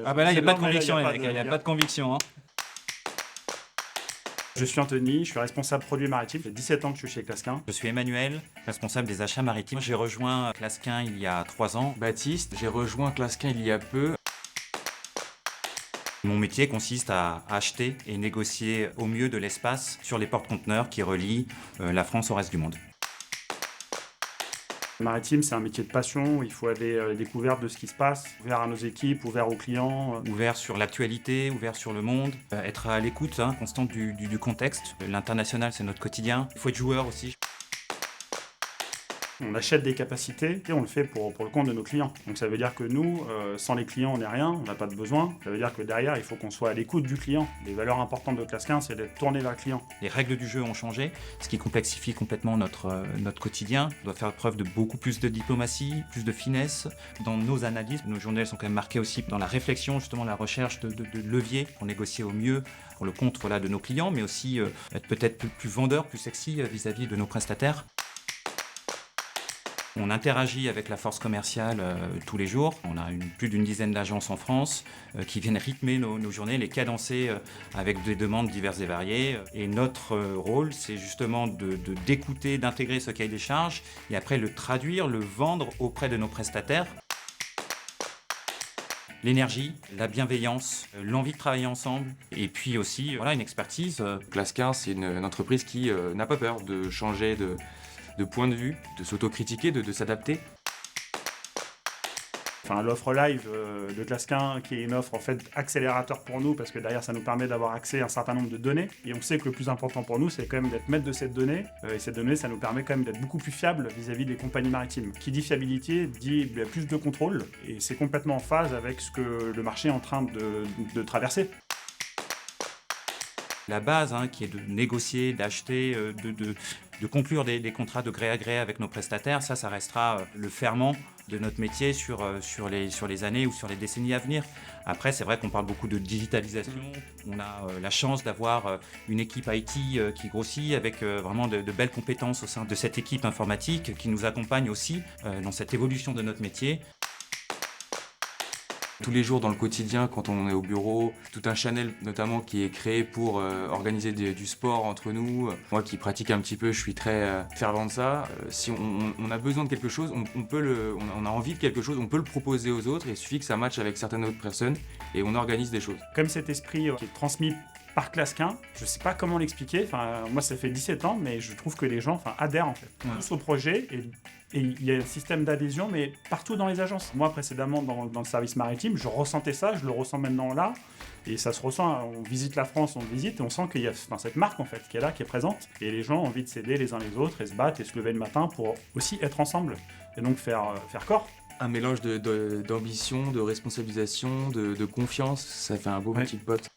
Ah bah là, il n'y a pas de long, mais là, conviction, les pas mecs, de- il n'y a pas de conviction. Hein. Je suis Anthony, je suis responsable produit maritime. Ça fait 17 ans que je suis chez Clasquin. Je suis Emmanuel, responsable des achats maritimes. J'ai rejoint Clasquin il y a 3 ans. Baptiste, j'ai rejoint Clasquin il y a peu. Mon métier consiste à acheter et négocier au mieux de l'espace sur les porte-conteneurs qui relient la France au reste du monde. Le maritime, c'est un métier de passion. Il faut aller à la découverte de ce qui se passe, ouvert à nos équipes, ouvert aux clients. Ouvert sur l'actualité, ouvert sur le monde, être à l'écoute constante du contexte. L'international, c'est notre quotidien. Il faut être joueur aussi. On achète des capacités et on le fait pour le compte de nos clients. Donc ça veut dire que nous, sans les clients, on n'est rien, on n'a pas de besoin. Ça veut dire que derrière, il faut qu'on soit à l'écoute du client. Les valeurs importantes de Clasquin, c'est d'être tourné vers le client. Les règles du jeu ont changé, ce qui complexifie complètement notre quotidien. On doit faire preuve de beaucoup plus de diplomatie, plus de finesse dans nos analyses. Nos journées sont quand même marquées aussi dans la réflexion, justement la recherche de leviers pour négocier au mieux pour le compte de nos clients, mais aussi être peut-être plus vendeur, plus sexy vis-à-vis de nos prestataires. On interagit avec la force commerciale tous les jours. On a plus d'une dizaine d'agences en France qui viennent rythmer nos journées, les cadencer avec des demandes diverses et variées. Et notre rôle, c'est justement d'écouter, d'intégrer ce cahier des charges et après le traduire, le vendre auprès de nos prestataires. L'énergie, la bienveillance, l'envie de travailler ensemble et puis aussi une expertise. Clasquin, c'est une entreprise qui n'a pas peur de changer de point de vue, de s'autocritiquer, de s'adapter. Enfin, l'offre live de Clasquin, qui est une offre en fait accélérateur pour nous, parce que derrière ça nous permet d'avoir accès à un certain nombre de données. Et on sait que le plus important pour nous, c'est quand même d'être maître de cette donnée. Et cette donnée, ça nous permet quand même d'être beaucoup plus fiable vis-à-vis des compagnies maritimes. Qui dit fiabilité, dit plus de contrôle. Et c'est complètement en phase avec ce que le marché est en train de traverser. La base qui est de négocier, d'acheter, de conclure des contrats de gré à gré avec nos prestataires, ça restera le ferment de notre métier sur les années ou sur les décennies à venir. Après, c'est vrai qu'on parle beaucoup de digitalisation. On a la chance d'avoir une équipe IT qui grossit avec vraiment de belles compétences au sein de cette équipe informatique qui nous accompagne aussi dans cette évolution de notre métier. Tous les jours dans le quotidien, quand on est au bureau, tout un channel notamment qui est créé pour organiser du sport entre nous. Moi qui pratique un petit peu, je suis très fervent de ça. Si on a besoin de quelque chose, on a envie de quelque chose, on peut le proposer aux autres. Il suffit que ça matche avec certaines autres personnes et on organise des choses. Comme cet esprit qui est transmis par Clasquin, je sais pas comment l'expliquer. Enfin, moi ça fait 17 ans, mais je trouve que les gens adhèrent en fait tous au projet et il y a un système d'adhésion, mais partout dans les agences. Moi, précédemment, dans le service maritime, je ressentais ça, je le ressens maintenant là, et ça se ressent, on visite la France, on visite, et on sent qu'il y a cette marque, en fait, qui est là, qui est présente, et les gens ont envie de s'aider les uns les autres, et se battre, et se lever le matin pour aussi être ensemble, et donc faire corps. Un mélange d'ambition, de responsabilisation, de confiance, ça fait un beau petit pote.